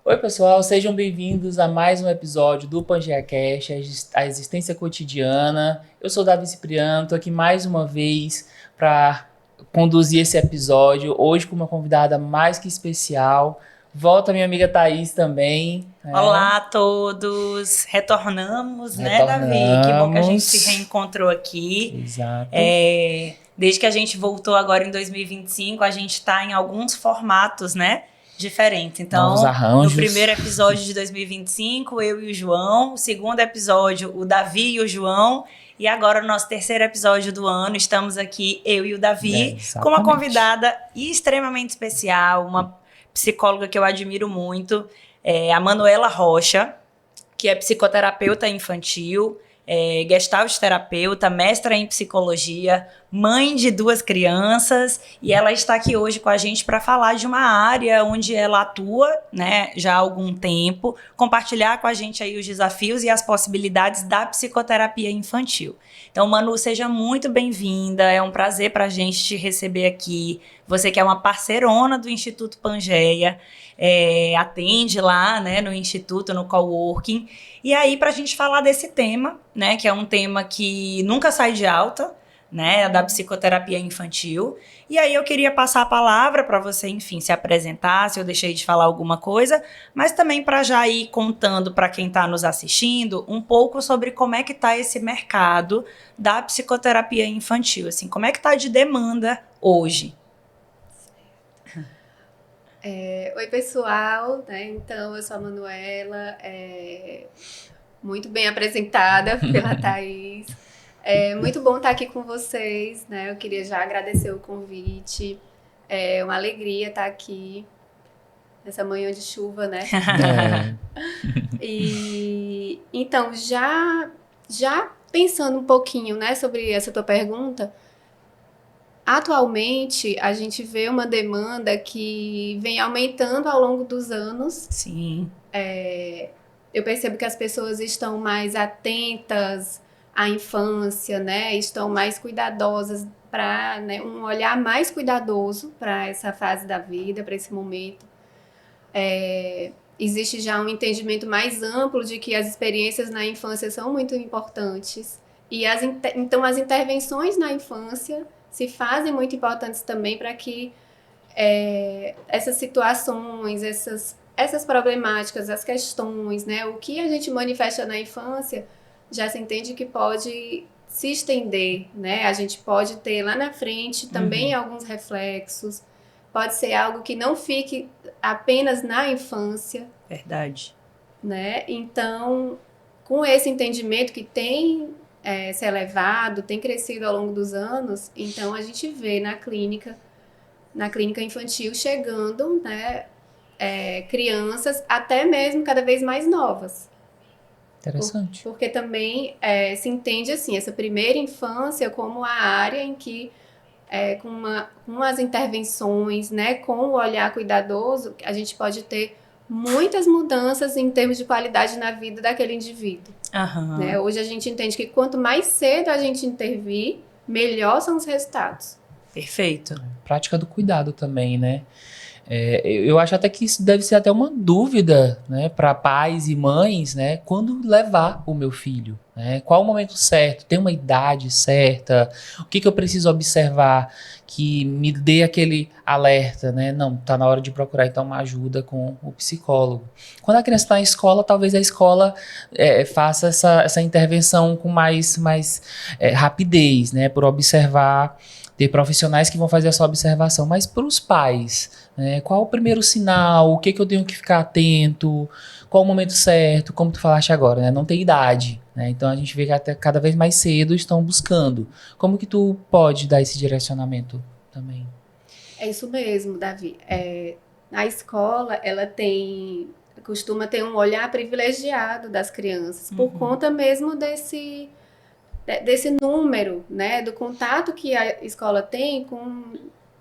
Oi, pessoal, sejam bem-vindos a mais um episódio do PangeaCast, a existência cotidiana. Eu sou o Davi Cipriano, estou aqui mais uma vez para conduzir esse episódio, hoje com uma convidada mais que especial. Volta minha amiga Thaís também, né? Olá a todos, retornamos, né, Davi? Que bom que a gente se Retornamos. reencontrou aqui. Exato. Desde que a gente voltou agora em 2025, a gente está em alguns formatos, né, diferentes. Novos Então, no arranjos. primeiro episódio de 2025, eu e o João. O segundo episódio, o Davi e o João. E agora, no nosso terceiro episódio do ano, estamos aqui, eu e o Davi, com uma Exatamente. convidada extremamente especial, uma psicóloga que eu admiro muito, a Manuela Rocha, que é psicoterapeuta infantil, gestalt terapeuta, mestra em psicologia, mãe de 2 crianças, e ela está aqui hoje com a gente para falar de uma área onde ela atua, né, já há algum tempo, compartilhar com a gente aí os desafios e as possibilidades da psicoterapia infantil. Então, Manu, seja muito bem-vinda, é um prazer para a gente te receber aqui. Você que é uma parceirona do Instituto Pangeia, atende lá, né, no Instituto, no coworking. E aí, para a gente falar desse tema, né, que é um tema que nunca sai de alta, né, da psicoterapia infantil. E aí eu queria passar a palavra para você, enfim, se apresentar, se eu deixei de falar alguma coisa, mas também para já ir contando para quem está nos assistindo um pouco sobre como é que está esse mercado da psicoterapia infantil, assim, como é que está de demanda hoje? Oi, pessoal, né? Então, eu sou a Manuela, muito bem apresentada pela Thaís. É muito bom estar aqui com vocês, né? Eu queria já agradecer o convite. É uma alegria estar aqui nessa manhã de chuva, né? E então, já pensando um pouquinho, né, sobre essa tua pergunta, atualmente a gente vê uma demanda que vem aumentando ao longo dos anos. Sim. Eu percebo que as pessoas estão mais atentas à infância, né? Estão mais cuidadosas para, né, um olhar mais cuidadoso para essa fase da vida, para esse momento. Existe já um entendimento mais amplo de que as experiências na infância são muito importantes. E então as intervenções na infância se fazem muito importantes também para que essas situações, essas problemáticas, as questões, né, o que a gente manifesta na infância, já se entende que pode se estender, né? A gente pode ter lá na frente também alguns reflexos, pode ser algo que não fique apenas na infância. Verdade. Né? Então, com esse entendimento que tem se elevado, tem crescido ao longo dos anos, então a gente vê na clínica infantil chegando, né, crianças até mesmo cada vez mais novas. Interessante. Porque também se entende assim, essa primeira infância como a área em que com as intervenções, né, com o olhar cuidadoso, a gente pode ter muitas mudanças em termos de qualidade na vida daquele indivíduo. Né? Hoje a gente entende que quanto mais cedo a gente intervir, melhor são os resultados. Perfeito. Prática do cuidado também, né? Eu acho até que isso deve ser até uma dúvida, né, para pais e mães, né, quando levar o meu filho, né? Qual o momento certo? Tem uma idade certa? O que eu preciso observar que me dê aquele alerta, né? Não, tá na hora de procurar então uma ajuda com o psicólogo. Quando a criança está na escola, talvez a escola faça essa intervenção com mais rapidez, né, por observar, ter profissionais que vão fazer essa observação, mas para os pais, né, qual o primeiro sinal, o que eu tenho que ficar atento, qual o momento certo, como tu falaste agora, né, não tem idade, né, então a gente vê que até cada vez mais cedo estão buscando. Como que tu pode dar esse direcionamento também? É isso mesmo, Davi. A escola, ela costuma ter um olhar privilegiado das crianças, por conta mesmo desse número, né, do contato que a escola tem com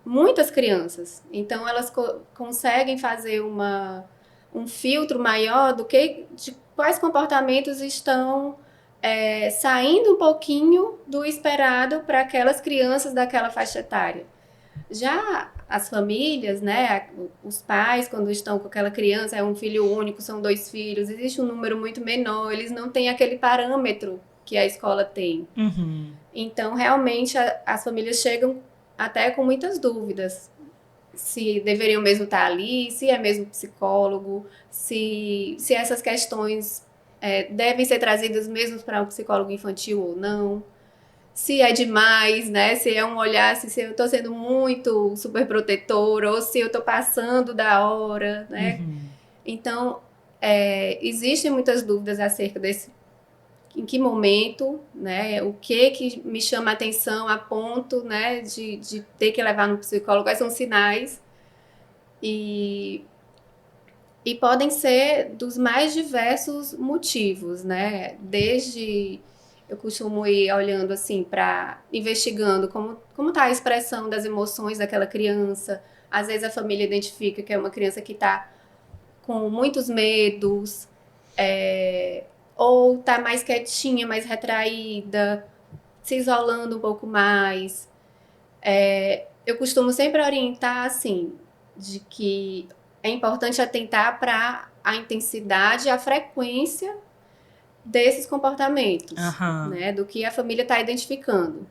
muitas crianças. Então, elas conseguem fazer um filtro maior de quais comportamentos estão saindo um pouquinho do esperado para aquelas crianças daquela faixa etária. Já as famílias, né, os pais, quando estão com aquela criança, é um filho único, são 2 filhos, existe um número muito menor, eles não têm aquele parâmetro que a escola tem. Uhum. Então, realmente, as famílias chegam até com muitas dúvidas. Se deveriam mesmo estar ali, se é mesmo psicólogo, se essas questões devem ser trazidas mesmo para um psicólogo infantil ou não. Se é demais, né? Se é um olhar, se eu estou sendo muito super protetora ou se eu estou passando da hora, né? Uhum. Então, existem muitas dúvidas acerca desse, em que momento, né? O que me chama a atenção a ponto, né, de ter que levar no psicólogo, quais são os sinais. E podem ser dos mais diversos motivos, né? Desde eu costumo ir olhando assim para investigando como tá a expressão das emoções daquela criança. Às vezes a família identifica que é uma criança que está com muitos medos, ou tá mais quietinha, mais retraída, se isolando um pouco mais. Eu costumo sempre orientar assim, de que é importante atentar para a intensidade e a frequência desses comportamentos, né? Do que a família está identificando.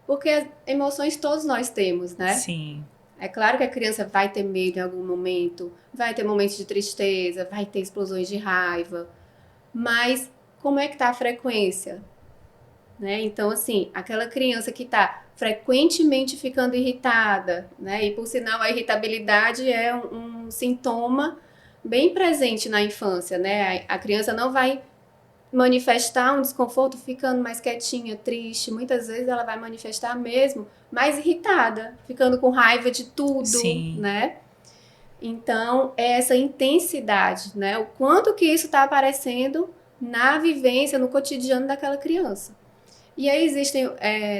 Porque emoções todos nós temos, né? Sim. É claro que a criança vai ter medo em algum momento, vai ter momentos de tristeza, vai ter explosões de raiva. Mas como é que está a frequência? Né? Então, assim, aquela criança que está frequentemente ficando irritada, né? E por sinal a irritabilidade é um sintoma bem presente na infância, né? A criança não vai manifestar um desconforto ficando mais quietinha, triste. Muitas vezes ela vai manifestar mesmo mais irritada, ficando com raiva de tudo, Sim. né? Então, é essa intensidade, né? O quanto que isso está aparecendo na vivência, no cotidiano daquela criança. E aí existem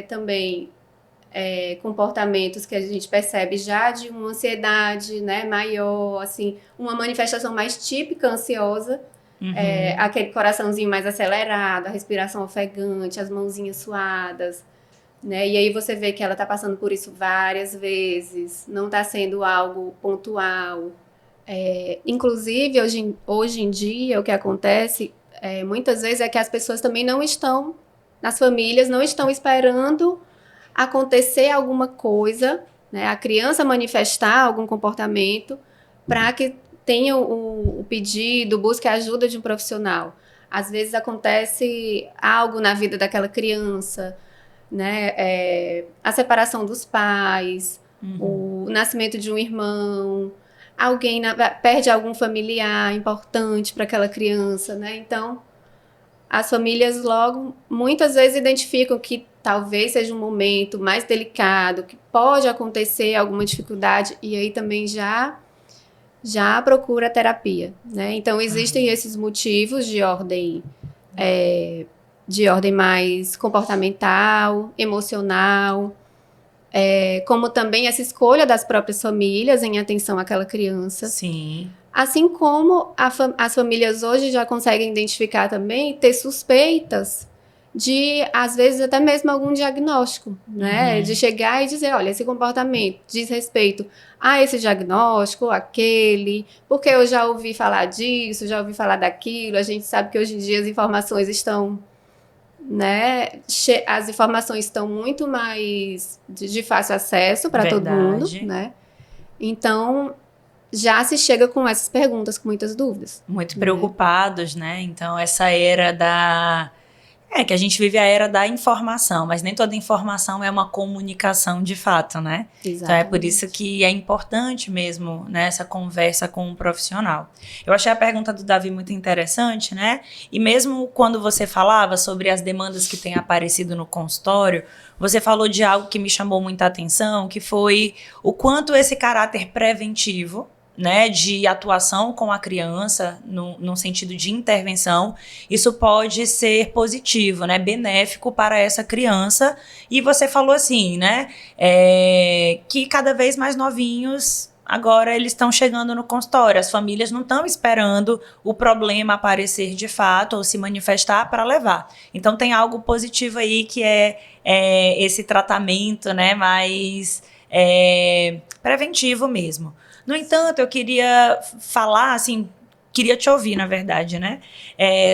também comportamentos que a gente percebe já de uma ansiedade, né, maior, assim, uma manifestação mais típica ansiosa, aquele coraçãozinho mais acelerado, a respiração ofegante, as mãozinhas suadas, né? E aí você vê que ela está passando por isso várias vezes, não está sendo algo pontual. Inclusive, hoje em dia, o que acontece muitas vezes é que as pessoas também não estão, nas famílias, não estão esperando acontecer alguma coisa, né? A criança manifestar algum comportamento para que tenha o pedido, busque a ajuda de um profissional. Às vezes acontece algo na vida daquela criança, né? A separação dos pais, o nascimento de um irmão, alguém perde algum familiar importante para aquela criança, né? Então, as famílias logo, muitas vezes, identificam que talvez seja um momento mais delicado, que pode acontecer alguma dificuldade, e aí também já procura terapia, né? Então, existem esses motivos de ordem mais comportamental, emocional, como também essa escolha das próprias famílias em atenção àquela criança. Sim. Assim como as famílias hoje já conseguem identificar também, ter suspeitas de, às vezes, até mesmo algum diagnóstico, né? De chegar e dizer, olha, esse comportamento diz respeito a esse diagnóstico, aquele, porque eu já ouvi falar disso, já ouvi falar daquilo. A gente sabe que hoje em dia as informações estão, né? As informações estão muito mais de fácil acesso para todo mundo, né? Então, já se chega com essas perguntas, com muitas dúvidas. Muito preocupados, né? Então, essa era que a gente vive a era da informação, mas nem toda informação é uma comunicação de fato, né? Exatamente. Então, é por isso que é importante mesmo, né, essa conversa com um profissional. Eu achei a pergunta do Davi muito interessante, né? E mesmo quando você falava sobre as demandas que têm aparecido no consultório, você falou de algo que me chamou muita atenção, que foi o quanto esse caráter preventivo, né, de atuação com a criança, no sentido de intervenção, isso pode ser positivo, né, benéfico para essa criança. E você falou assim, né, que cada vez mais novinhos, agora eles estão chegando no consultório, as famílias não estão esperando o problema aparecer de fato ou se manifestar para levar. Então tem algo positivo aí que é esse tratamento, né, mais preventivo mesmo. No entanto, eu queria falar, assim, queria te ouvir, na verdade, né?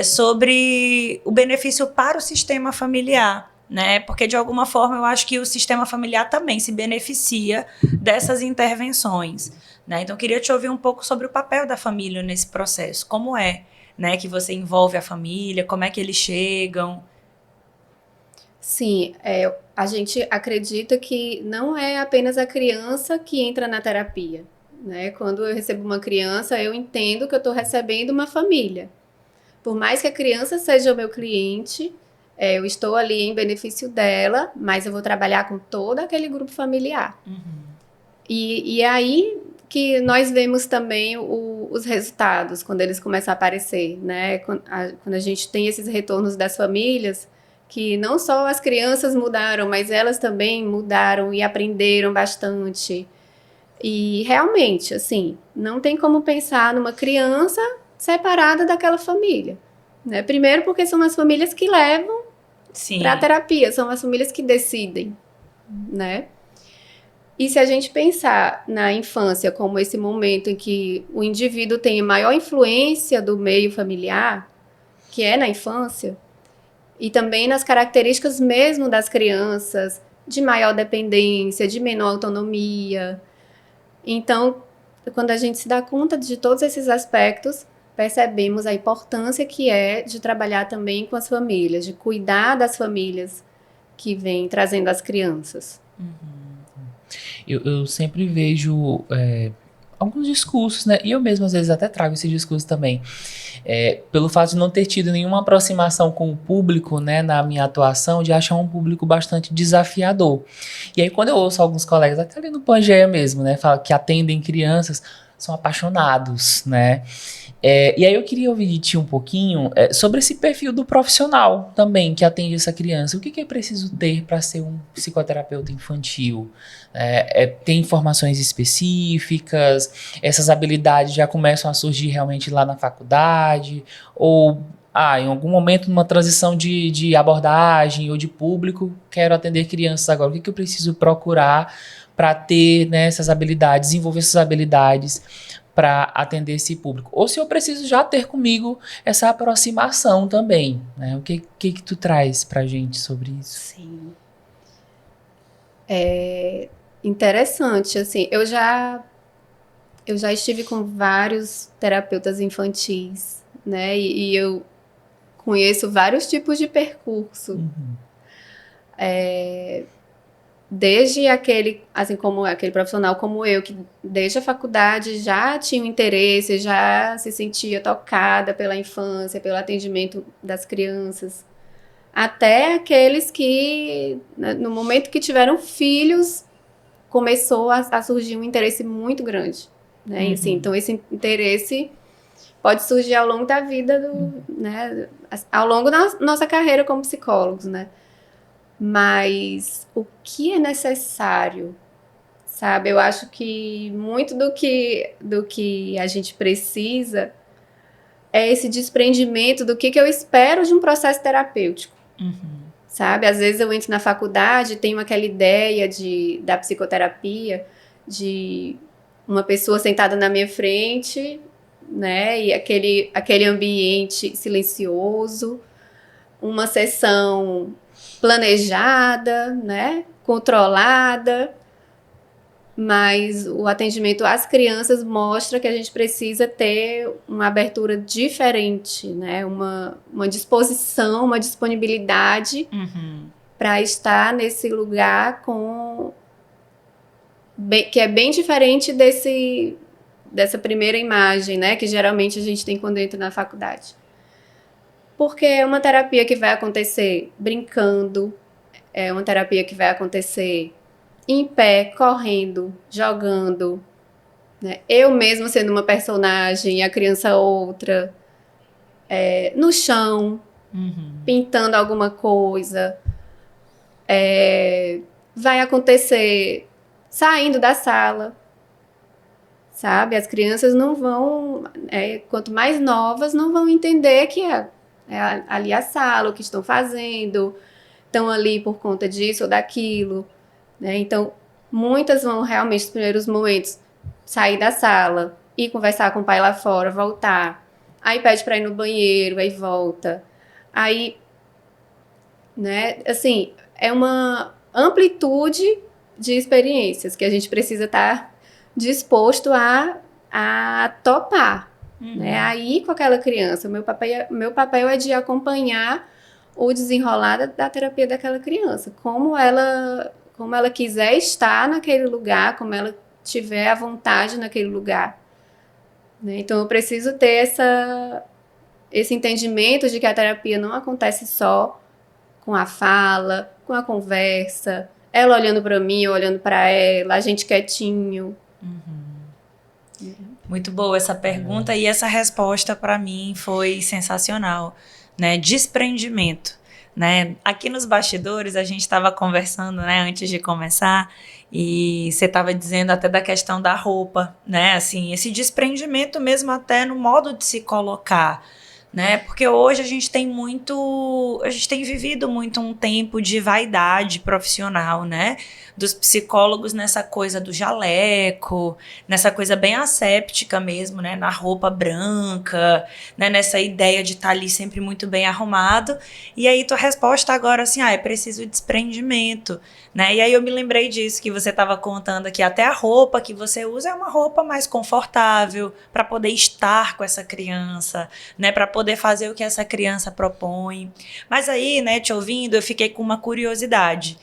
Sobre o benefício para o sistema familiar, né? Porque, de alguma forma, eu acho que o sistema familiar também se beneficia dessas intervenções, né? Então, eu queria te ouvir um pouco sobre o papel da família nesse processo. Como é, né, que você envolve a família? Como é que eles chegam? Sim, a gente acredita que não é apenas a criança que entra na terapia, né? Quando eu recebo uma criança, eu entendo que eu estou recebendo uma família. Por mais que a criança seja o meu cliente, eu estou ali em benefício dela, mas eu vou trabalhar com todo aquele grupo familiar. E é aí que nós vemos também os resultados, quando eles começam a aparecer, né? Quando a gente tem esses retornos das famílias, que não só as crianças mudaram, mas elas também mudaram e aprenderam bastante. E realmente, assim, não tem como pensar numa criança separada daquela família, né? Primeiro porque são as famílias que levam para a terapia, são as famílias que decidem, né? E se a gente pensar na infância como esse momento em que o indivíduo tem maior influência do meio familiar, que é na infância, e também nas características mesmo das crianças, de maior dependência, de menor autonomia. Então, quando a gente se dá conta de todos esses aspectos, percebemos a importância que é de trabalhar também com as famílias, de cuidar das famílias que vêm trazendo as crianças. Eu sempre vejo alguns discursos, né? E eu mesmo às vezes até trago esse discurso também. Pelo fato de não ter tido nenhuma aproximação com o público, né, na minha atuação, de achar um público bastante desafiador. E aí quando eu ouço alguns colegas, até ali no Pangeia mesmo, né, falam que atendem crianças, são apaixonados, né? E aí eu queria ouvir de ti um pouquinho sobre esse perfil do profissional também que atende essa criança. O que é preciso ter para ser um psicoterapeuta infantil? Tem informações específicas? Essas habilidades já começam a surgir realmente lá na faculdade? Ou em algum momento, numa transição de abordagem ou de público, quero atender crianças agora. O que eu preciso procurar para ter, né, essas habilidades, desenvolver essas habilidades para atender esse público? Ou se eu preciso já ter comigo essa aproximação também, né? O que tu traz pra gente sobre isso? Sim. É interessante, assim, eu já estive com vários terapeutas infantis, né? E eu conheço vários tipos de percurso. Desde aquele, assim, como aquele profissional como eu, que desde a faculdade já tinha um interesse, já se sentia tocada pela infância, pelo atendimento das crianças, até aqueles que, no momento que tiveram filhos, começou a surgir um interesse muito grande, né? Assim, então, esse interesse pode surgir ao longo da vida, né? Ao longo da nossa carreira como psicólogos, né? Mas o que é necessário, sabe? Eu acho que muito do que a gente precisa é esse desprendimento do que eu espero de um processo terapêutico, sabe? Às vezes eu entro na faculdade, tenho aquela ideia da psicoterapia, de uma pessoa sentada na minha frente, né? E aquele ambiente silencioso, uma sessão planejada, né, controlada, mas o atendimento às crianças mostra que a gente precisa ter uma abertura diferente, né, uma disposição, uma disponibilidade para estar nesse lugar que é bem diferente dessa primeira imagem, né, que geralmente a gente tem quando entra na faculdade. Porque é uma terapia que vai acontecer brincando, é uma terapia que vai acontecer em pé, correndo, jogando, né? Eu mesmo sendo uma personagem e a criança outra, no chão, pintando alguma coisa. Vai acontecer saindo da sala, sabe? As crianças não vão, quanto mais novas, não vão entender que é ali a sala, o que estão fazendo, estão ali por conta disso ou daquilo, né? Então, Muitas vão realmente, nos primeiros momentos, sair da sala, ir conversar com o pai lá fora, voltar. Aí pede para ir no banheiro, aí volta. Aí, né, assim, é uma amplitude de experiências que a gente precisa estar disposto a topar, né? Aí com aquela criança, meu papel é de acompanhar o desenrolar da terapia daquela criança, como ela quiser estar naquele lugar, como ela tiver à vontade naquele lugar, né? Então eu preciso ter esse entendimento de que a terapia não acontece só com a fala, com a conversa, ela olhando para mim, eu olhando para ela, a gente quietinho. Muito boa essa pergunta e essa resposta para mim foi sensacional, né? Desprendimento, né? Aqui nos bastidores a gente estava conversando, né, antes de começar, e você estava dizendo até da questão da roupa, né? Assim, esse desprendimento mesmo até no modo de se colocar, né? Porque hoje a gente tem vivido muito um tempo de vaidade profissional, né? Dos psicólogos nessa coisa do jaleco, nessa coisa bem asséptica mesmo, né? Na roupa branca, né? Nessa ideia de estar ali sempre muito bem arrumado. E aí tua resposta agora assim, é preciso de desprendimento, né? E aí eu me lembrei disso que você estava contando aqui, até a roupa que você usa é uma roupa mais confortável para poder estar com essa criança, né? Para poder fazer o que essa criança propõe. Mas aí, né, te ouvindo, eu fiquei com uma curiosidade.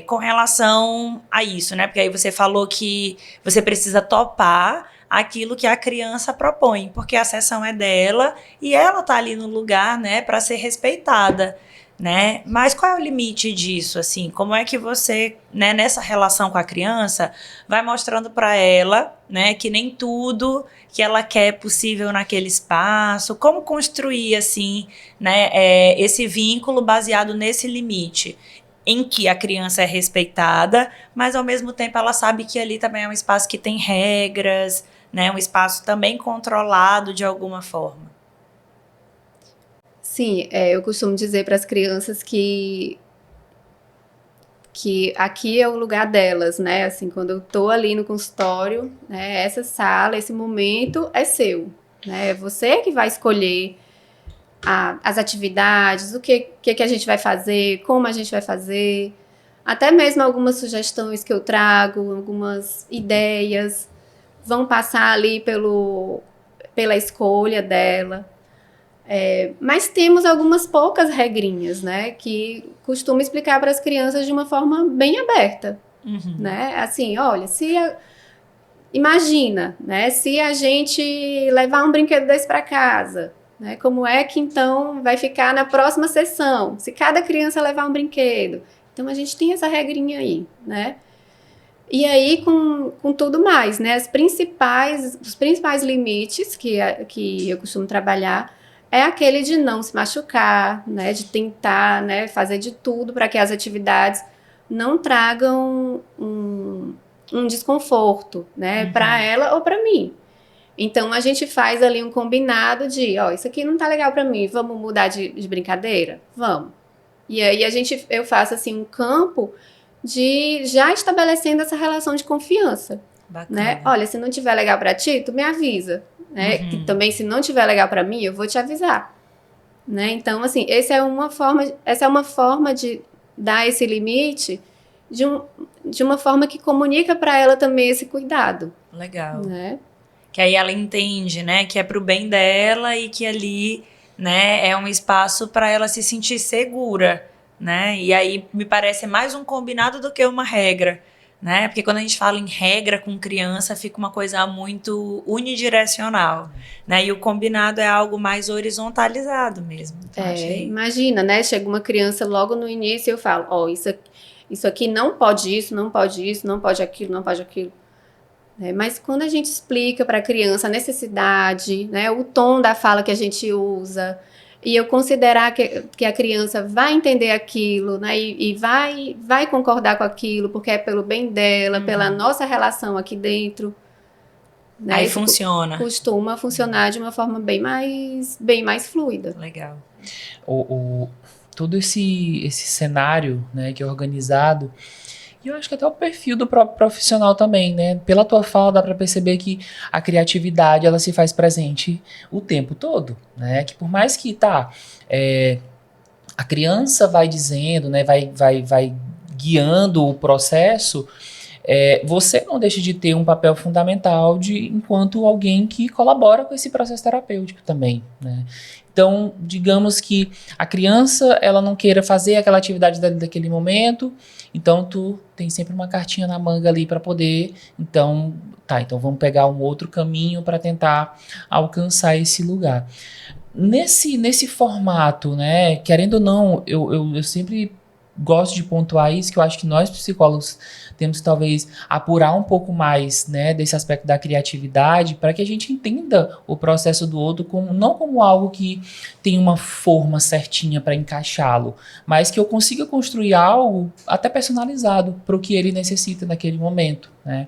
Com relação a isso, né? Porque aí você falou que você precisa topar aquilo que a criança propõe, porque a sessão é dela e ela tá ali no lugar, né, para ser respeitada, né? Mas qual é o limite disso, assim? Como é que você, né, nessa relação com a criança, vai mostrando para ela, né, que nem tudo que ela quer é possível naquele espaço? Como construir, assim, né, esse vínculo baseado nesse limite? Em que a criança é respeitada, mas ao mesmo tempo ela sabe que ali também é um espaço que tem regras, né? Um espaço também controlado de alguma forma. Sim, eu costumo dizer para as crianças que aqui é o lugar delas, né? Assim, quando eu tô ali no consultório, né? Essa sala, esse momento é seu, né? É você que vai escolher as atividades, o que a gente vai fazer, como a gente vai fazer, até mesmo algumas sugestões que eu trago, algumas ideias, vão passar ali pela escolha dela. Mas temos algumas poucas regrinhas, né, que costumo explicar para as crianças de uma forma bem aberta, né, assim, olha, imagina, né, se a gente levar um brinquedo desse para casa, né, como é que então vai ficar na próxima sessão, se cada criança levar um brinquedo. Então a gente tem essa regrinha aí, né. E aí com tudo mais, né, os principais limites que eu costumo trabalhar é aquele de não se machucar, né, de tentar, né, fazer de tudo para que as atividades não tragam um desconforto, né, para ela ou para mim. Então a gente faz ali um combinado de, isso aqui não tá legal para mim, vamos mudar de brincadeira? Vamos. E aí eu faço assim um campo de já estabelecendo essa relação de confiança. Bacana. Né? Olha, se não tiver legal para ti, tu me avisa. Né? E também, se não tiver legal para mim, eu vou te avisar. Né? Então, assim, essa é uma forma de dar esse limite de uma forma que comunica para ela também esse cuidado. Legal. Né? Que aí ela entende, né, que é pro bem dela e que ali, né, é um espaço para ela se sentir segura, né? E aí me parece mais um combinado do que uma regra, né? Porque quando a gente fala em regra com criança, fica uma coisa muito unidirecional, né? E o combinado é algo mais horizontalizado mesmo. Então, imagina, né? Chega uma criança logo no início e eu falo, isso aqui não pode isso, não pode isso, não pode aquilo, não pode aquilo. Mas quando a gente explica para a criança a necessidade, né, o tom da fala que a gente usa, e eu considerar que a criança vai entender aquilo, né, e vai concordar com aquilo, porque é pelo bem dela, pela nossa relação aqui dentro. Né, aí funciona. Costuma funcionar de uma forma bem mais fluida. Legal. Todo esse cenário, né, que é organizado, E eu acho que até o perfil do próprio profissional também, né? Pela tua fala dá para perceber que a criatividade ela se faz presente o tempo todo, né? Que por mais que a criança vai dizendo, né? Vai guiando o processo. Você não deixa de ter um papel fundamental enquanto alguém que colabora com esse processo terapêutico também, né? Então, digamos que a criança, ela não queira fazer aquela atividade daquele momento, então tu tem sempre uma cartinha na manga ali para poder, então vamos pegar um outro caminho para tentar alcançar esse lugar. Nesse formato, né, querendo ou não, eu sempre gosto de pontuar isso, que eu acho que nós psicólogos temos que talvez apurar um pouco mais, né, desse aspecto da criatividade, para que a gente entenda o processo do outro não como algo que tem uma forma certinha para encaixá-lo, mas que eu consiga construir algo até personalizado para o que ele necessita naquele momento, né?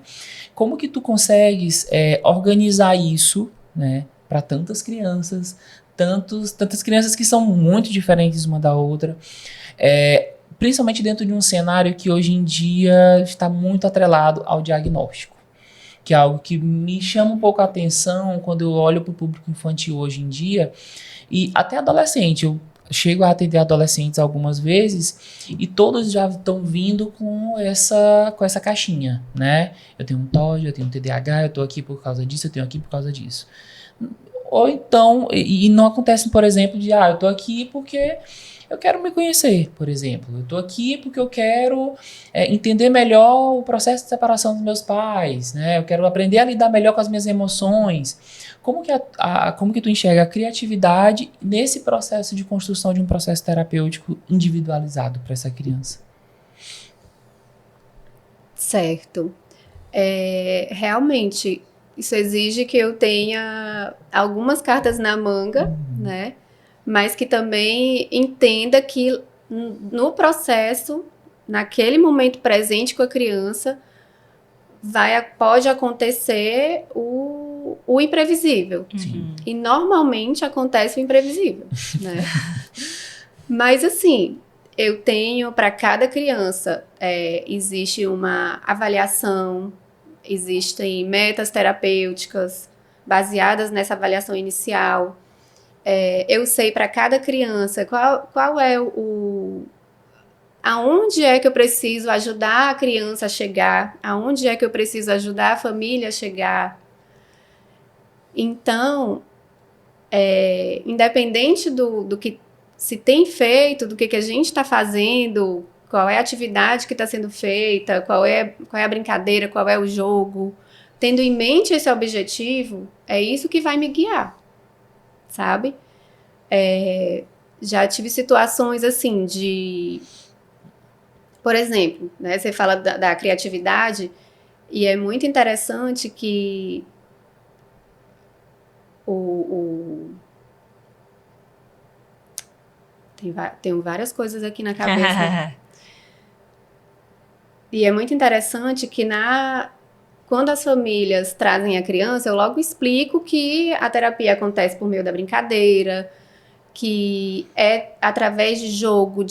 Como que tu consegues organizar isso, né, para tantas crianças, tantas crianças que são muito diferentes uma da outra, principalmente dentro de um cenário que hoje em dia está muito atrelado ao diagnóstico, que é algo que me chama um pouco a atenção quando eu olho para o público infantil hoje em dia, e até adolescente. Eu chego a atender adolescentes algumas vezes e todos já estão vindo com essa caixinha, né? Eu tenho um TOD, eu tenho um TDAH, eu estou aqui por causa disso, eu tenho aqui por causa disso. Ou então, e não acontece, por exemplo, eu tô aqui porque eu quero me conhecer, por exemplo. Eu tô aqui porque eu quero entender melhor o processo de separação dos meus pais, né? Eu quero aprender a lidar melhor com as minhas emoções. Como que tu enxerga a criatividade nesse processo de construção de um processo terapêutico individualizado para essa criança? Certo. Realmente, isso exige que eu tenha algumas cartas na manga, né? Mas que também entenda que no processo, naquele momento presente com a criança, pode acontecer o imprevisível. Sim. E normalmente acontece o imprevisível, né? Mas assim, eu tenho para cada criança, existe uma avaliação, existem metas terapêuticas baseadas nessa avaliação inicial. Eu sei para cada criança qual é aonde é que eu preciso ajudar a criança a chegar, aonde é que eu preciso ajudar a família a chegar. Então, independente do que se tem feito, do que a gente está fazendo, qual é a atividade que está sendo feita, qual é a brincadeira, qual é o jogo, tendo em mente esse objetivo, é isso que vai me guiar, sabe? Já tive situações assim por exemplo, né, você fala da criatividade, e é muito interessante que tenho várias coisas aqui na cabeça. E é muito interessante que quando as famílias trazem a criança, eu logo explico que a terapia acontece por meio da brincadeira, que é através de jogo,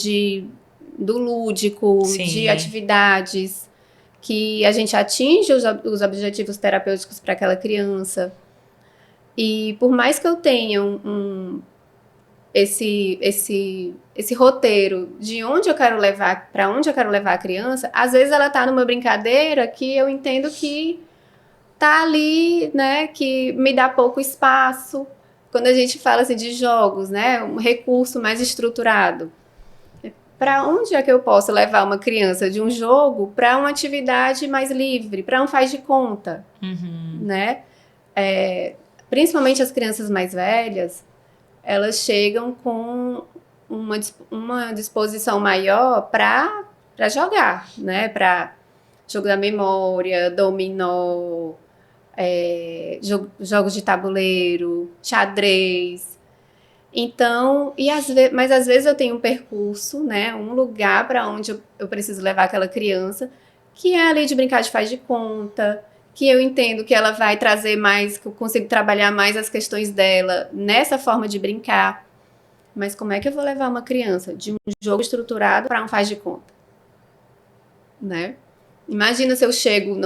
do lúdico, Sim. de atividades, que a gente atinge os objetivos terapêuticos para aquela criança. E por mais que eu tenha esse roteiro de onde eu quero levar, para onde eu quero levar a criança, às vezes ela está numa brincadeira que eu entendo que tá ali, né, que me dá pouco espaço. Quando a gente fala assim de jogos, né, um recurso mais estruturado. Para onde é que eu posso levar uma criança de um jogo para uma atividade mais livre, para um faz de conta, né? Principalmente as crianças mais velhas, elas chegam com uma disposição maior para jogar, né? Para jogo da memória, dominó, jogos de tabuleiro, xadrez. Então, mas às vezes eu tenho um percurso, né? Um lugar para onde eu preciso levar aquela criança, que é ali de brincar de faz de conta, que eu entendo que ela vai trazer mais, que eu consigo trabalhar mais as questões dela nessa forma de brincar. Mas como é que eu vou levar uma criança de um jogo estruturado para um faz de conta? Né? Imagina se eu chego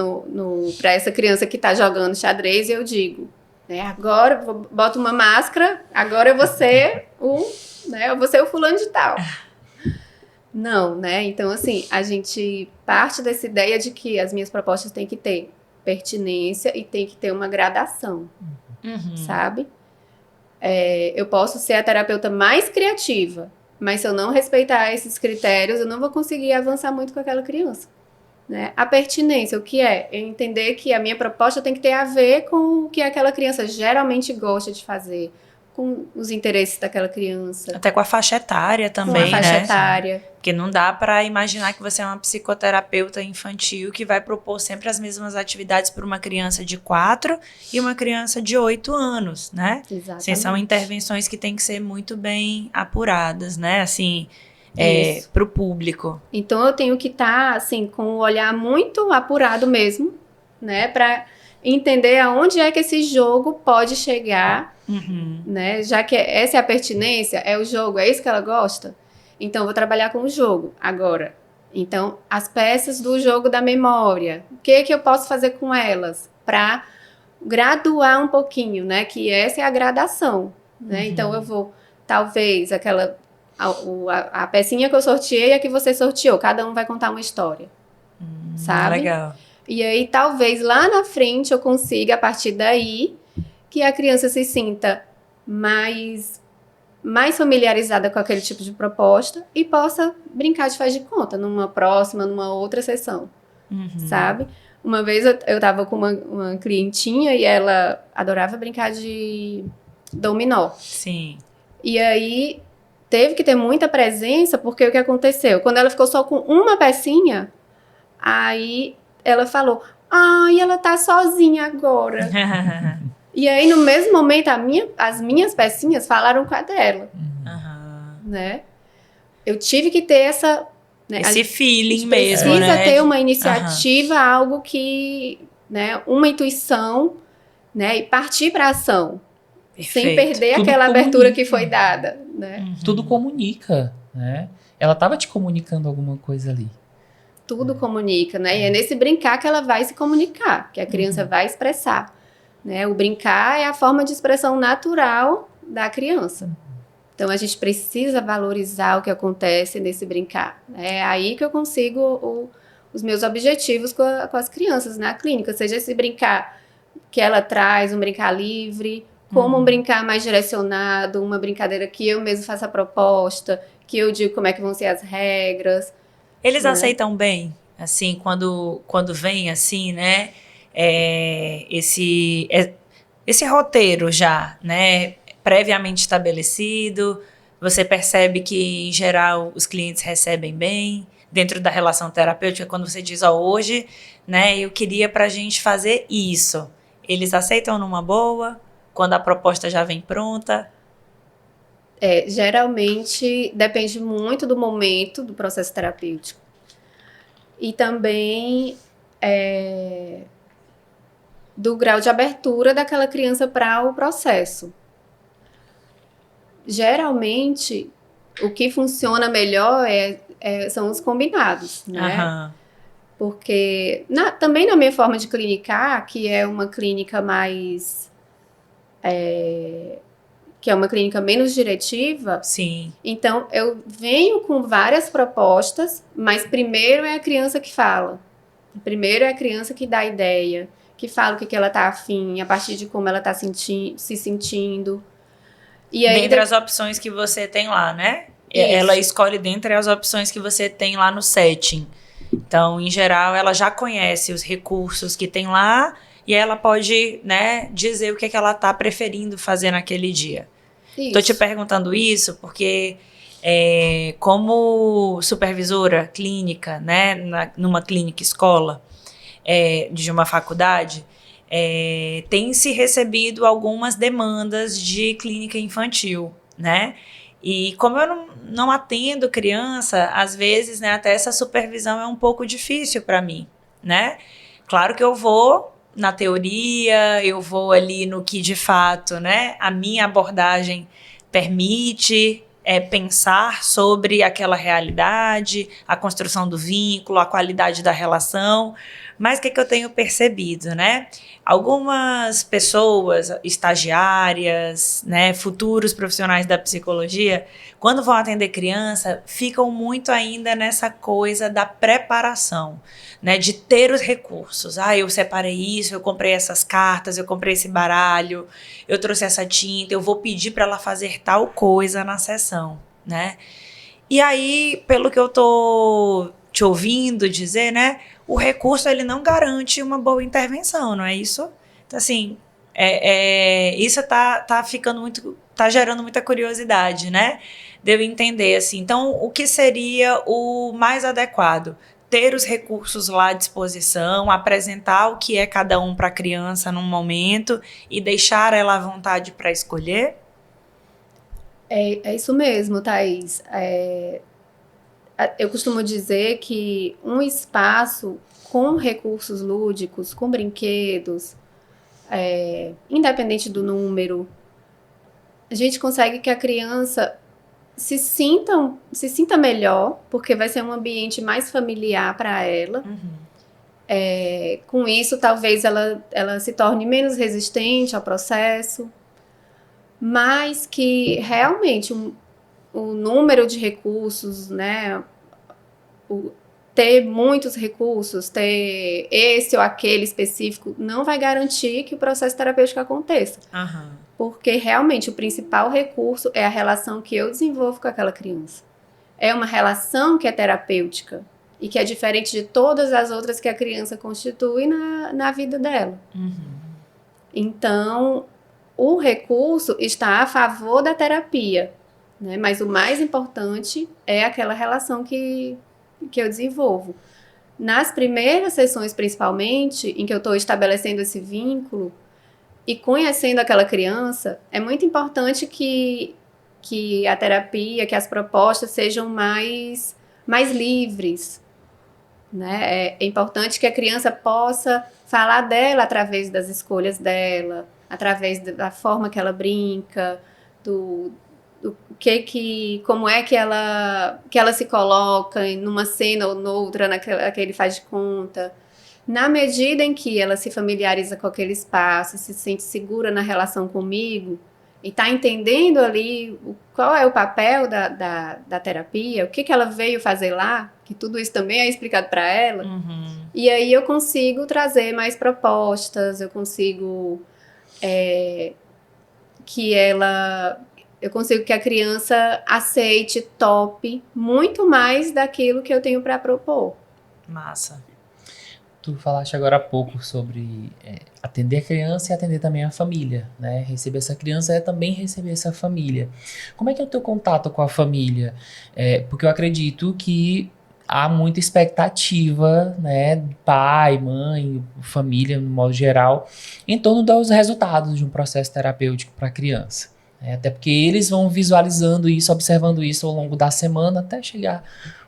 para essa criança que está jogando xadrez e eu digo, né, agora boto uma máscara, agora eu vou ser o fulano de tal. Não, né? Então, assim, a gente parte dessa ideia de que as minhas propostas têm que ter pertinência e tem que ter uma gradação, sabe? Eu posso ser a terapeuta mais criativa, mas se eu não respeitar esses critérios, eu não vou conseguir avançar muito com aquela criança. Né? A pertinência, o que é? Eu entender que a minha proposta tem que ter a ver com o que aquela criança geralmente gosta de fazer, com os interesses daquela criança. Até com a faixa etária também, com a faixa etária. Porque não dá para imaginar que você é uma psicoterapeuta infantil que vai propor sempre as mesmas atividades para uma criança de 4 e uma criança de 8 anos, né? Exatamente. Assim, são intervenções que têm que ser muito bem apuradas, né? Assim, para o público. Então eu tenho que estar assim com o olhar muito apurado mesmo, né, para entender aonde é que esse jogo pode chegar, né? Já que essa é a pertinência, é o jogo, é isso que ela gosta. Então eu vou trabalhar com o jogo agora. Então as peças do jogo da memória, o que eu posso fazer com elas para graduar um pouquinho, né? Que essa é a gradação, né? Então eu vou talvez a pecinha que eu sorteei e a que você sorteou. Cada um vai contar uma história. Sabe? Legal. E aí, talvez, lá na frente, eu consiga, a partir daí, que a criança se sinta mais familiarizada com aquele tipo de proposta e possa brincar de faz de conta numa outra sessão. Sabe? Uma vez eu tava com uma clientinha e ela adorava brincar de dominó. Sim. E aí teve que ter muita presença, porque o que aconteceu? Quando ela ficou só com uma pecinha, aí ela falou, ela tá sozinha agora. E aí, no mesmo momento, as minhas pecinhas falaram com a dela. Né? Eu tive que ter essa... Né, esse feeling mesmo, né? Precisa ter uma iniciativa, algo que... Né, uma intuição, né, e partir para ação. Perfeito. Sem perder Tudo aquela comunica. abertura que foi dada, né? Tudo comunica, né? Ela estava te comunicando alguma coisa ali. Tudo comunica, né? E é nesse brincar que ela vai se comunicar, que a criança vai expressar, né? O brincar é a forma de expressão natural da criança. Então, a gente precisa valorizar o que acontece nesse brincar. É aí que eu consigo os meus objetivos com as crianças na clínica, seja esse brincar que ela traz, um brincar livre, como um brincar mais direcionado, uma brincadeira que eu mesmo faço a proposta, que eu digo como é que vão ser as regras. Eles aceitam bem, assim, quando vem assim, né, esse roteiro já, né, previamente estabelecido, você percebe que, em geral, os clientes recebem bem, dentro da relação terapêutica, quando você diz, hoje, né, eu queria pra gente fazer isso. Eles aceitam numa boa? Quando a proposta já vem pronta? Geralmente depende muito do momento do processo terapêutico. E também do grau de abertura daquela criança para o processo. Geralmente, o que funciona melhor são os combinados, né? Porque também na minha forma de clinicar, que é uma clínica mais... que é uma clínica menos diretiva. Sim. Então, eu venho com várias propostas, mas primeiro é a criança que fala. Primeiro é a criança que dá a ideia, que fala o que ela tá afim, a partir de como ela tá se sentindo. E aí, dentre as opções que você tem lá, né? Isso. Ela escolhe dentre as opções que você tem lá no setting. Então, em geral, ela já conhece os recursos que tem lá e ela pode, né, dizer o que ela tá preferindo fazer naquele dia. Estou te perguntando isso porque, como supervisora clínica, né, numa clínica escola de uma faculdade, tem se recebido algumas demandas de clínica infantil, né? E como eu não atendo criança, às vezes, né, até essa supervisão é um pouco difícil para mim, né? Claro que eu vou na teoria, eu vou ali no que de fato, né, a minha abordagem permite, pensar sobre aquela realidade, a construção do vínculo, a qualidade da relação. Mas o que eu tenho percebido, né? Algumas pessoas, estagiárias, né, futuros profissionais da psicologia, quando vão atender criança, ficam muito ainda nessa coisa da preparação, né, de ter os recursos. Eu separei isso, eu comprei essas cartas, eu comprei esse baralho, eu trouxe essa tinta, eu vou pedir para ela fazer tal coisa na sessão, né? E aí, pelo que eu tô te ouvindo dizer, né, o recurso ele não garante uma boa intervenção, não é isso? Então, assim, isso tá ficando muito, tá gerando muita curiosidade, né? De eu entender, assim. Então, o que seria o mais adequado? Ter os recursos lá à disposição, apresentar o que é cada um para a criança num momento e deixar ela à vontade para escolher? É isso mesmo, Thaís. Eu costumo dizer que um espaço com recursos lúdicos, com brinquedos, independente do número, a gente consegue que a criança se sinta melhor, porque vai ser um ambiente mais familiar para ela. Com isso, talvez ela se torne menos resistente ao processo, mas que realmente o número de recursos, né, ter muitos recursos, ter esse ou aquele específico, não vai garantir que o processo terapêutico aconteça. Porque realmente o principal recurso é a relação que eu desenvolvo com aquela criança. É uma relação que é terapêutica e que é diferente de todas as outras que a criança constitui na vida dela. Então, o recurso está a favor da terapia, né? Mas o mais importante é aquela relação que eu desenvolvo. Nas primeiras sessões, principalmente, em que eu estou estabelecendo esse vínculo e conhecendo aquela criança, é muito importante que a terapia, que as propostas sejam mais livres, né? É importante que a criança possa falar dela através das escolhas dela, através da forma que ela brinca, como é que ela se coloca numa cena ou noutra, naquele faz de conta. Na medida em que ela se familiariza com aquele espaço, se sente segura na relação comigo e está entendendo ali qual é o papel da terapia, o que ela veio fazer lá, que tudo isso também é explicado para ela, e aí eu consigo trazer mais propostas, eu consigo eu consigo que a criança aceite, tope muito mais daquilo que eu tenho para propor. Massa. Tu falaste agora há pouco sobre atender a criança e atender também a família, né? Receber essa criança é também receber essa família. Como é que é o teu contato com a família? Porque eu acredito que há muita expectativa, né? Pai, mãe, família, no modo geral, em torno dos resultados de um processo terapêutico para a criança. Até porque eles vão visualizando isso, observando isso ao longo da semana até chegar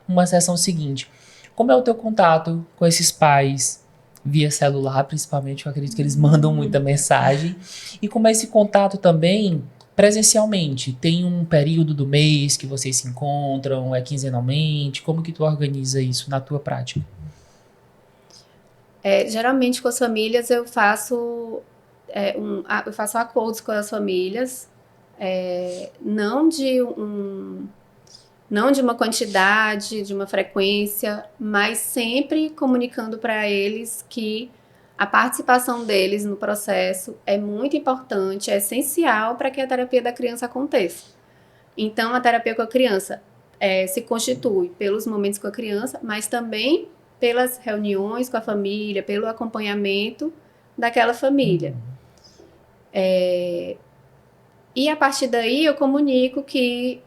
uma sessão seguinte. Como é o teu contato com esses pais via celular, principalmente? Eu acredito que eles mandam muita mensagem. E como é esse contato também presencialmente? Tem um período do mês que vocês se encontram? É quinzenalmente? Como que tu organiza isso na tua prática? Geralmente com as famílias eu faço acordos com as famílias, não de uma quantidade, de uma frequência, mas sempre comunicando para eles que a participação deles no processo é muito importante, é essencial para que a terapia da criança aconteça. Então, a terapia com a criança se constitui pelos momentos com a criança, mas também pelas reuniões com a família, pelo acompanhamento daquela família. E a partir daí eu comunico que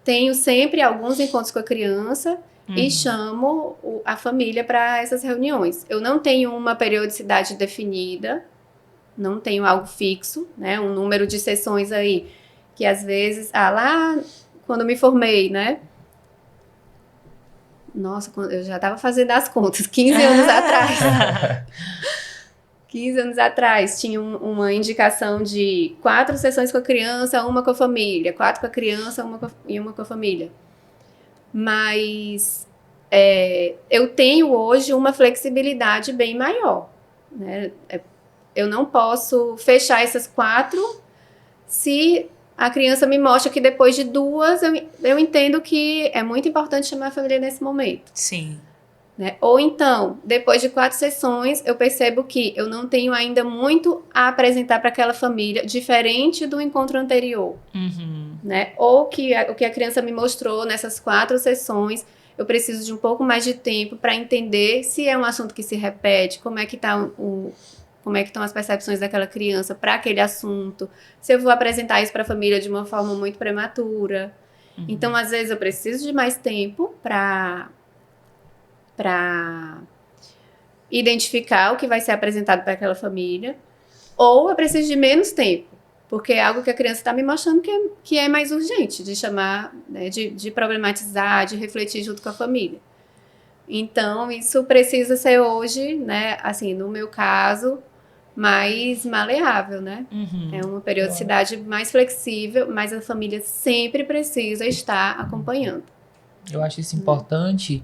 tenho sempre alguns encontros com a criança e chamo a família para essas reuniões. Eu não tenho uma periodicidade definida, não tenho algo fixo, né? Um número de sessões aí, que às vezes, lá quando me formei, né? Nossa, eu já estava fazendo as contas, 15 anos atrás. 15 anos atrás, tinha uma indicação de 4 sessões com a criança, uma com a família, 4 com a criança, uma com a família. Mas eu tenho hoje uma flexibilidade bem maior, né? Eu não posso fechar essas 4 se a criança me mostra que depois de 2, eu entendo que é muito importante chamar a família nesse momento. Sim. Né? Ou então, depois de 4 sessões, eu percebo que eu não tenho ainda muito a apresentar para aquela família, diferente do encontro anterior. Né? Ou o que a criança me mostrou nessas 4 sessões, eu preciso de um pouco mais de tempo para entender se é um assunto que se repete, como é que estão as percepções daquela criança para aquele assunto, se eu vou apresentar isso para a família de uma forma muito prematura. Então, às vezes, eu preciso de mais tempo para identificar o que vai ser apresentado para aquela família, ou eu preciso de menos tempo, porque é algo que a criança está me mostrando que é mais urgente de chamar, né, de problematizar, de refletir junto com a família. Então, isso precisa ser hoje, né, assim, no meu caso, mais maleável, né? É uma periodicidade mais flexível, mas a família sempre precisa estar acompanhando. Eu acho isso importante,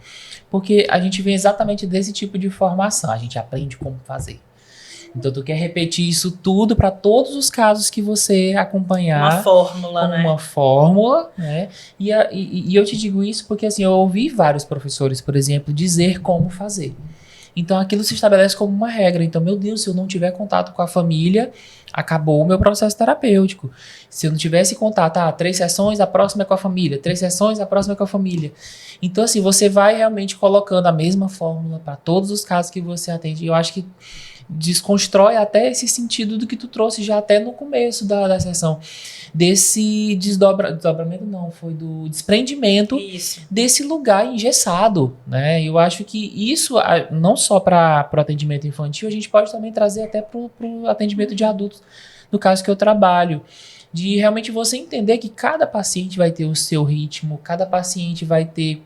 porque a gente vem exatamente desse tipo de formação. A gente aprende como fazer. Então, tu quer repetir isso tudo para todos os casos que você acompanhar. Uma fórmula, né? Uma fórmula, né? E eu te digo isso porque, assim, eu ouvi vários professores, por exemplo, dizer como fazer. Então, aquilo se estabelece como uma regra. Então, meu Deus, se eu não tiver contato com a família, acabou o meu processo terapêutico. Se eu não tivesse contato, 3 sessões, a próxima é com a família. 3 sessões, a próxima é com a família. Então, assim, você vai realmente colocando a mesma fórmula para todos os casos que você atende. E eu acho que desconstrói até esse sentido do que tu trouxe já até no começo da sessão. Desse desdobramento, não, foi do desprendimento desse lugar engessado, né? Eu acho que isso, não só para o atendimento infantil, a gente pode também trazer até para o atendimento de adultos, no caso que eu trabalho. De realmente você entender que cada paciente vai ter o seu ritmo, cada paciente vai ter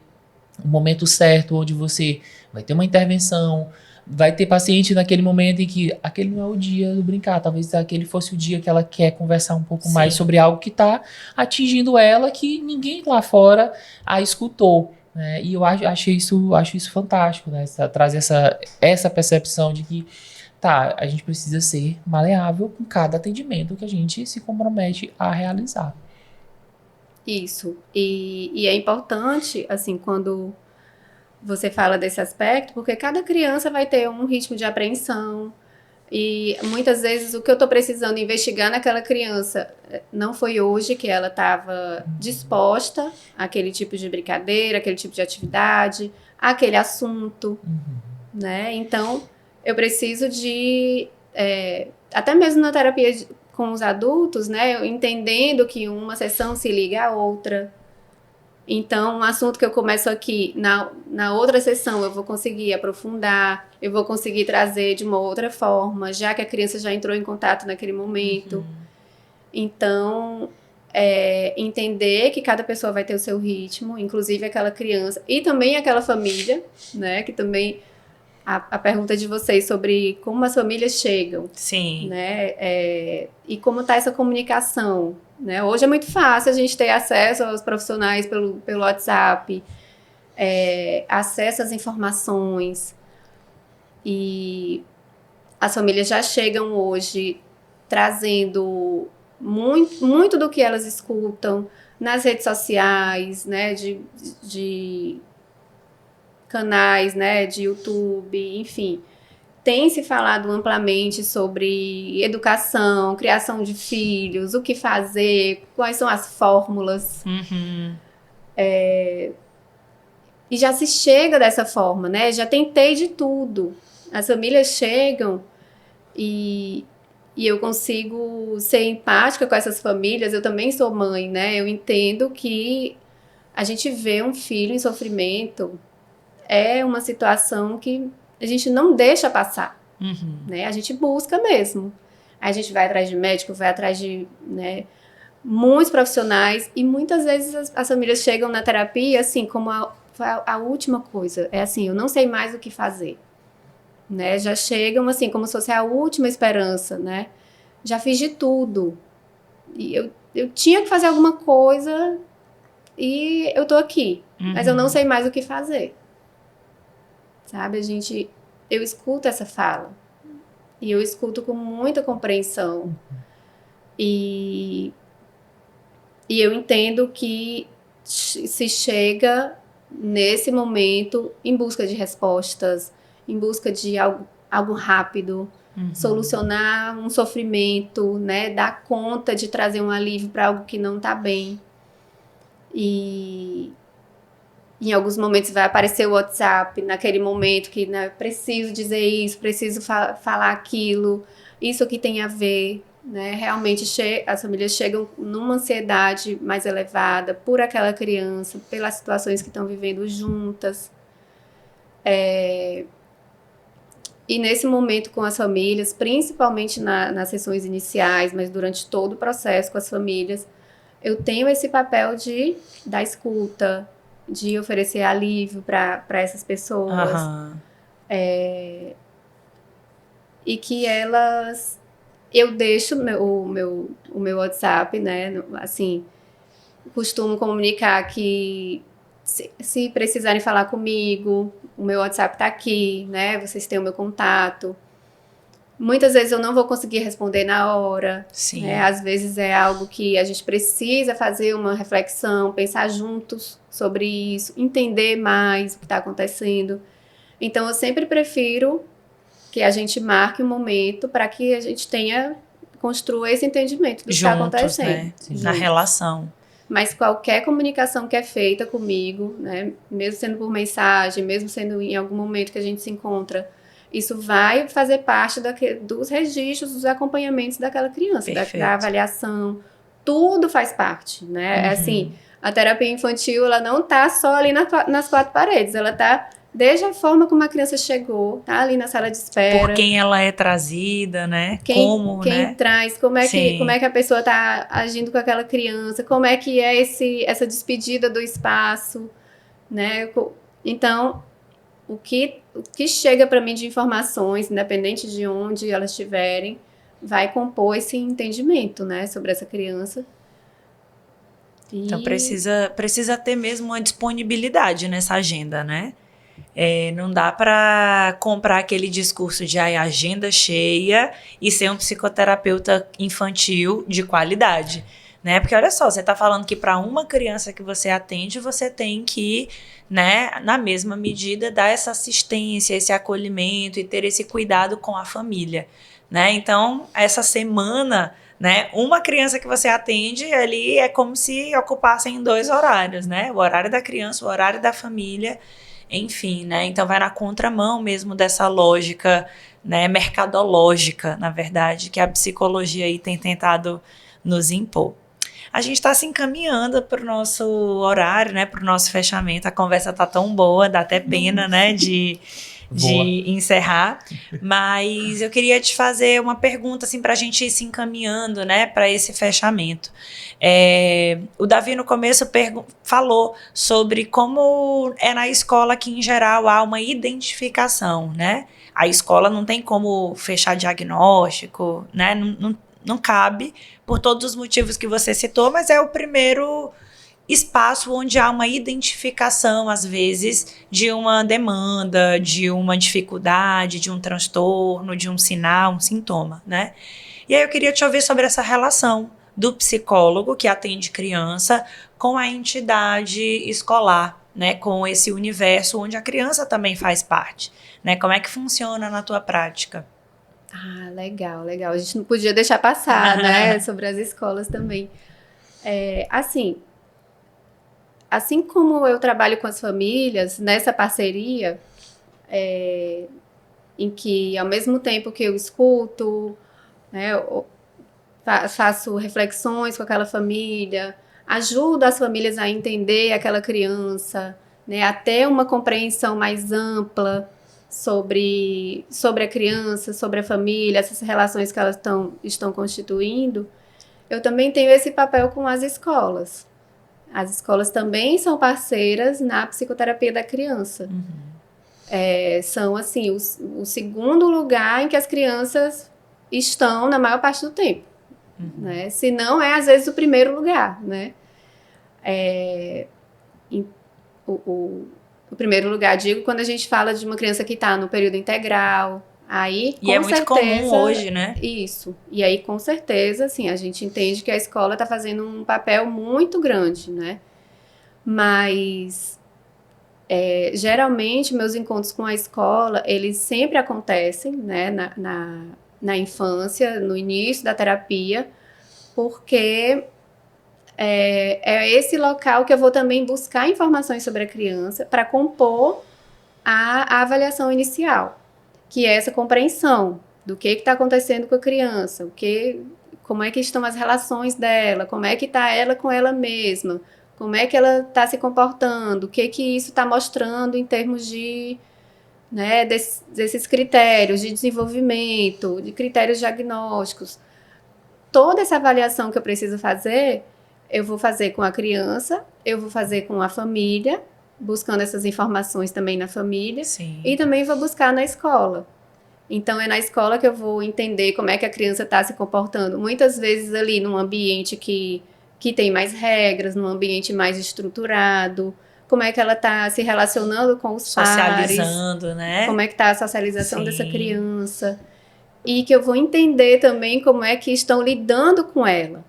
um momento certo onde você vai ter uma intervenção. Vai ter paciente naquele momento em que aquele não é o dia do brincar, talvez aquele fosse o dia que ela quer conversar um pouco mais sobre algo que está atingindo ela, que ninguém lá fora a escutou, né? E eu acho isso fantástico, né? Trazer essa percepção de que a gente precisa ser maleável com cada atendimento que a gente se compromete a realizar. Isso, e é importante, assim, quando você fala desse aspecto, porque cada criança vai ter um ritmo de apreensão e muitas vezes o que eu estou precisando investigar naquela criança não foi hoje que ela estava disposta àquele tipo de brincadeira, aquele tipo de atividade, àquele assunto, né? Então, eu preciso de, até mesmo na terapia com os adultos, né? Eu entendendo que uma sessão se liga à outra. Então, um assunto que eu começo aqui, na outra sessão eu vou conseguir aprofundar, eu vou conseguir trazer de uma outra forma, já que a criança já entrou em contato naquele momento. Então, entender que cada pessoa vai ter o seu ritmo, inclusive aquela criança e também aquela família, né? Que também a pergunta de vocês sobre como as famílias chegam. Sim. Né? E como está essa comunicação. Né? Hoje é muito fácil a gente ter acesso aos profissionais pelo WhatsApp, acesso às informações. E as famílias já chegam hoje trazendo muito do que elas escutam nas redes sociais, né? de canais, né? De YouTube, enfim. Tem se falado amplamente sobre educação, criação de filhos, o que fazer, quais são as fórmulas. E já se chega dessa forma, né? Já tentei de tudo. As famílias chegam e eu consigo ser empática com essas famílias. Eu também sou mãe, né? Eu entendo que a gente vê um filho em sofrimento é uma situação que a gente não deixa passar, né? A gente busca mesmo. A gente vai atrás de médico, vai atrás de, né, muitos profissionais e muitas vezes as famílias chegam na terapia assim como a última coisa. É assim, eu não sei mais o que fazer. né? Já chegam assim, como se fosse a última esperança, né? Já fiz de tudo. E eu tinha que fazer alguma coisa e eu tô aqui. Mas eu não sei mais o que fazer. Sabe? Eu escuto essa fala. E eu escuto com muita compreensão. E eu entendo que se chega nesse momento em busca de respostas, em busca de algo rápido, solucionar um sofrimento, né? Dar conta de trazer um alívio para algo que não está bem. E em alguns momentos vai aparecer o WhatsApp, naquele momento que, né, preciso dizer isso, preciso falar aquilo, isso que tem a ver, né? Realmente as famílias chegam numa ansiedade mais elevada por aquela criança, pelas situações que estão vivendo juntas. E nesse momento com as famílias, principalmente nas sessões iniciais, mas durante todo o processo com as famílias, eu tenho esse papel da escuta, de oferecer alívio para essas pessoas. E que elas... Eu deixo o meu WhatsApp, né? Assim, costumo comunicar que se precisarem falar comigo, o meu WhatsApp tá aqui, né? Vocês têm o meu contato. Muitas vezes eu não vou conseguir responder na hora. Sim. Né? Às vezes é algo que a gente precisa fazer uma reflexão, pensar juntos sobre isso, entender mais o que está acontecendo. Então, eu sempre prefiro que a gente marque um momento para que a gente construa esse entendimento do que está acontecendo. Né? Na relação. Mas qualquer comunicação que é feita comigo, né? Mesmo sendo por mensagem, mesmo sendo em algum momento que a gente se encontra, isso vai fazer parte dos registros, dos acompanhamentos daquela criança, da avaliação. Tudo faz parte, né? Assim, a terapia infantil, ela não tá só ali nas quatro paredes, ela tá desde a forma como a criança chegou, tá ali na sala de espera. Por quem ela é trazida, né? Quem traz, como é que a pessoa tá agindo com aquela criança, como é que é essa despedida do espaço, né? Então, o que chega para mim de informações, independente de onde elas estiverem, vai compor esse entendimento, né, sobre essa criança. Então precisa ter mesmo uma disponibilidade nessa agenda, né? Não dá para comprar aquele discurso de agenda cheia e ser um psicoterapeuta infantil de qualidade. Né? Porque olha só, você está falando que para uma criança que você atende, você tem que, né, na mesma medida, dar essa assistência, esse acolhimento e ter esse cuidado com a família. Né? Então, essa semana, né, uma criança que você atende ali é como se ocupassem 2 horários, né? O horário da criança, o horário da família, enfim, né? Então vai na contramão mesmo dessa lógica, né, mercadológica, na verdade, que a psicologia aí tem tentado nos impor. A gente está se encaminhando para o nosso horário, né, para o nosso fechamento. A conversa tá tão boa, dá até pena, né, de encerrar. Mas eu queria te fazer uma pergunta, assim, para a gente ir se encaminhando, né, para esse fechamento. O Davi, no começo, falou sobre como é na escola que, em geral, há uma identificação, né? A escola não tem como fechar diagnóstico, né? Não cabe, por todos os motivos que você citou, mas é o primeiro espaço onde há uma identificação, às vezes, de uma demanda, de uma dificuldade, de um transtorno, de um sinal, um sintoma, né? E aí eu queria te ouvir sobre essa relação do psicólogo que atende criança com a entidade escolar, né? Com esse universo onde a criança também faz parte, né? Como é que funciona na tua prática? Ah, legal. A gente não podia deixar passar, né? Sobre as escolas também. Assim como eu trabalho com as famílias, nessa parceria, em que ao mesmo tempo que eu escuto, né, faço reflexões com aquela família, ajudo as famílias a entender aquela criança, né, a ter uma compreensão mais ampla sobre a criança, sobre a família, essas relações que elas estão constituindo, eu também tenho esse papel com as escolas. As escolas também são parceiras na psicoterapia da criança. são, assim, o segundo lugar em que as crianças estão na maior parte do tempo. Né? Se não, às vezes, o primeiro lugar, né? O primeiro lugar, digo, quando a gente fala de uma criança que está no período integral, aí, e é muito comum hoje, né? Isso. E aí, com certeza, assim, a gente entende que a escola está fazendo um papel muito grande, né? Mas, geralmente, meus encontros com a escola, eles sempre acontecem, né? Na infância, no início da terapia, porque é esse local que eu vou também buscar informações sobre a criança para compor a avaliação inicial, que é essa compreensão do que está acontecendo com a criança, como é que estão as relações dela, como é que está ela com ela mesma, como é que ela está se comportando, o que isso está mostrando em termos de, né, desses critérios de desenvolvimento, de critérios diagnósticos. Toda essa avaliação que eu preciso fazer, eu vou fazer com a criança, eu vou fazer com a família, buscando essas informações também na família. Sim. E também vou buscar na escola. Então, é na escola que eu vou entender como é que a criança está se comportando. Muitas vezes ali num ambiente que tem mais regras, num ambiente mais estruturado, como é que ela está se relacionando com os socializando, pares, né? como é que está a socialização dessa criança. E que eu vou entender também como é que estão lidando com ela,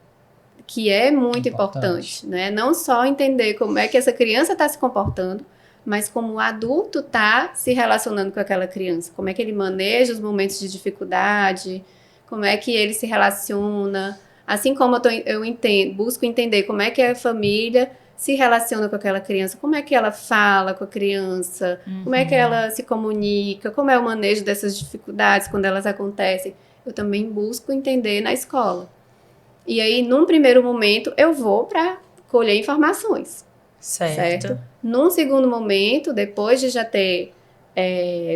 que é muito importante, né? Não só entender como é que essa criança está se comportando, mas como o adulto está se relacionando com aquela criança, como é que ele maneja os momentos de dificuldade, como é que ele se relaciona, assim como busco entender como é que a família se relaciona com aquela criança, como é que ela fala com a criança, como é que ela se comunica, como é o manejo dessas dificuldades quando elas acontecem. Eu também busco entender na escola. E aí, num primeiro momento, eu vou para colher informações. Certo? Num segundo momento, depois de já ter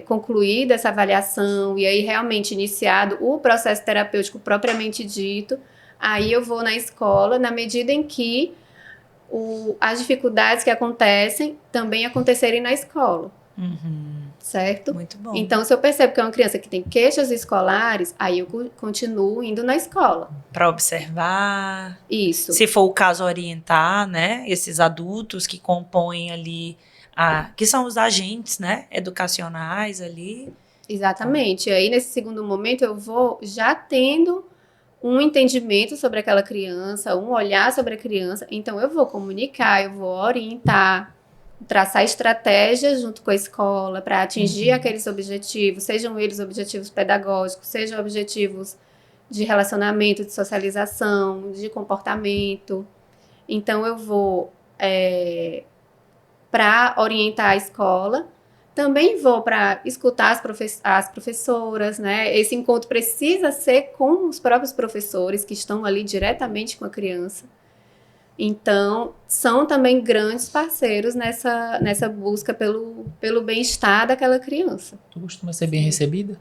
concluído essa avaliação e aí realmente iniciado o processo terapêutico propriamente dito, aí eu vou na escola na medida em que as dificuldades que acontecem também acontecerem na escola. Certo? Muito bom. Então, se eu percebo que é uma criança que tem queixas escolares, aí eu continuo indo na escola. Para observar. Isso. Se for o caso, orientar, né? Esses adultos que compõem ali, que são os agentes, né? Educacionais ali. Exatamente. E aí, nesse segundo momento, eu vou já tendo um entendimento sobre aquela criança, um olhar sobre a criança. Então, eu vou comunicar, eu vou orientar, traçar estratégias junto com a escola para atingir aqueles objetivos, sejam eles objetivos pedagógicos, sejam objetivos de relacionamento, de socialização, de comportamento. Então, eu vou para orientar a escola, também vou para escutar as professoras, né? Esse encontro precisa ser com os próprios professores que estão ali diretamente com a criança. Então, são também grandes parceiros nessa busca pelo bem-estar daquela criança. Tu costuma ser bem recebida?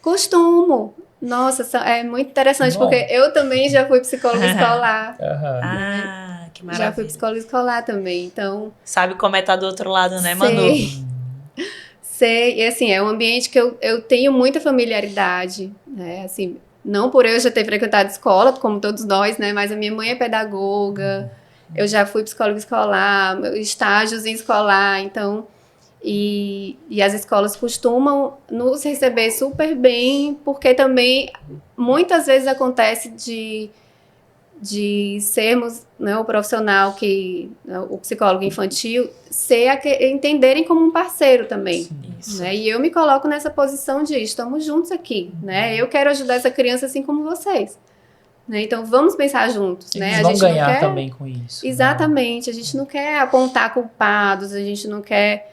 Costumo. Nossa, é muito interessante, porque eu também já fui psicóloga escolar. Que maravilha. Já fui psicóloga escolar também, então... Sabe como é estar do outro lado, né, Manu? Sei. E assim, é um ambiente que eu tenho muita familiaridade, né, assim... Não por eu já ter frequentado escola, como todos nós, né? Mas a minha mãe é pedagoga, eu já fui psicóloga escolar, estágios em escolar, então... E as escolas costumam nos receber super bem, porque também muitas vezes acontece de sermos, né, o profissional o psicólogo infantil, entenderem como um parceiro também. Né? E eu me coloco nessa posição de estamos juntos aqui, né? Eu quero ajudar essa criança assim como vocês. Né? Então vamos pensar juntos. Eles né? vão ganhar também com isso. Exatamente. Né? A gente não quer apontar culpados, a gente não quer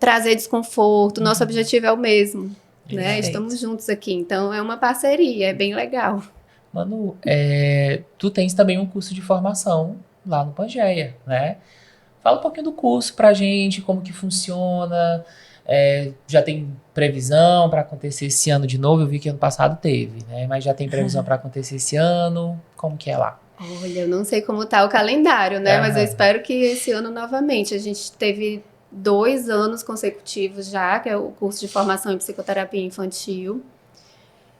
trazer desconforto. Nosso objetivo é o mesmo. Né? Estamos juntos aqui. Então é uma parceria, é bem legal. Manu, tu tens também um curso de formação lá no Pangeia, né? Fala um pouquinho do curso pra gente, como que funciona, já tem previsão para acontecer esse ano de novo? Eu vi que ano passado teve, né? Mas já tem previsão para acontecer esse ano? Como que é lá? Olha, eu não sei como tá o calendário, né? Mas eu espero que esse ano novamente. A gente teve 2 anos consecutivos já, que é o curso de formação em psicoterapia infantil.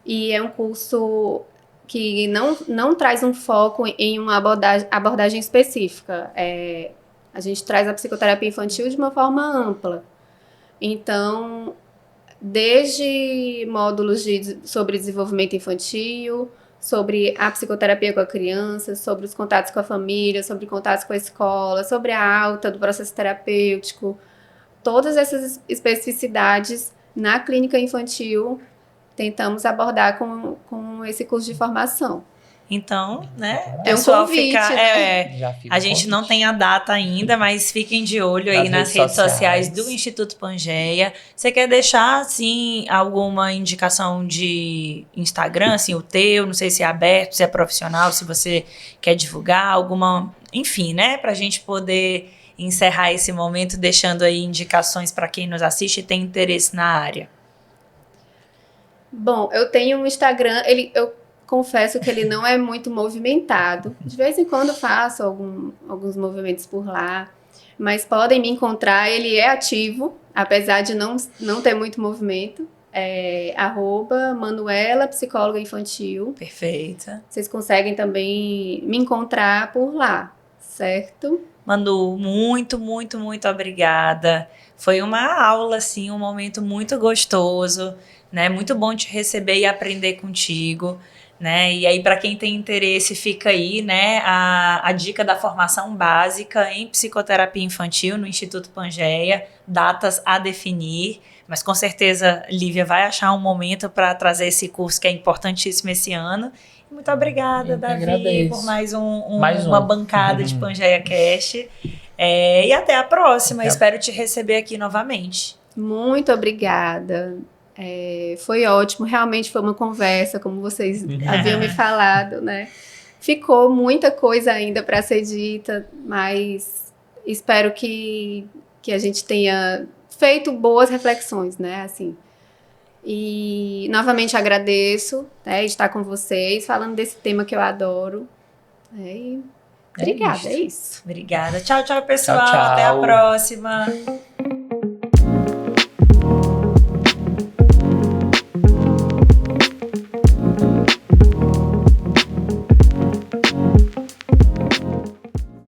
E é um curso que não traz um foco em uma abordagem específica. A gente traz a psicoterapia infantil de uma forma ampla. Então, desde módulos sobre desenvolvimento infantil, sobre a psicoterapia com a criança, sobre os contatos com a família, sobre contatos com a escola, sobre a alta do processo terapêutico, todas essas especificidades na clínica infantil tentamos abordar com esse curso de formação. Então, né, É um pessoal convite, fica, né? Já fica a o gente convite. não tem a data ainda, mas fiquem de olho aí nas redes sociais do Instituto Pangeia. Você quer deixar, assim, alguma indicação de Instagram, assim, o teu, não sei se é aberto, se é profissional, se você quer divulgar alguma, enfim, né, pra gente poder encerrar esse momento deixando aí indicações para quem nos assiste e tem interesse na área. Bom, eu tenho um Instagram, eu confesso que ele não é muito movimentado. De vez em quando faço alguns movimentos por lá, mas podem me encontrar, ele é ativo, apesar de não ter muito movimento. É @Manuela Psicóloga Infantil. Perfeita. Vocês conseguem também me encontrar por lá, certo? Manu, muito, muito, muito obrigada. Foi uma aula, assim, um momento muito gostoso, né? Muito bom te receber e aprender contigo, né? E aí, para quem tem interesse, fica aí, né? A dica da formação básica em psicoterapia infantil no Instituto Pangeia, datas a definir. Mas com certeza, Lívia vai achar um momento para trazer esse curso que é importantíssimo esse ano. Muito obrigada, Davi, por mais uma bancada de Pangeia Cast. E até a próxima. Espero te receber aqui novamente. Muito obrigada. Foi ótimo. Realmente foi uma conversa, como vocês haviam me falado, né? Ficou muita coisa ainda para ser dita, mas espero que a gente tenha feito boas reflexões, né? Assim. E novamente agradeço, né, estar com vocês, falando desse tema que eu adoro. Obrigada, é isso. Obrigada. Tchau, tchau, pessoal. Tchau, tchau. Até a próxima.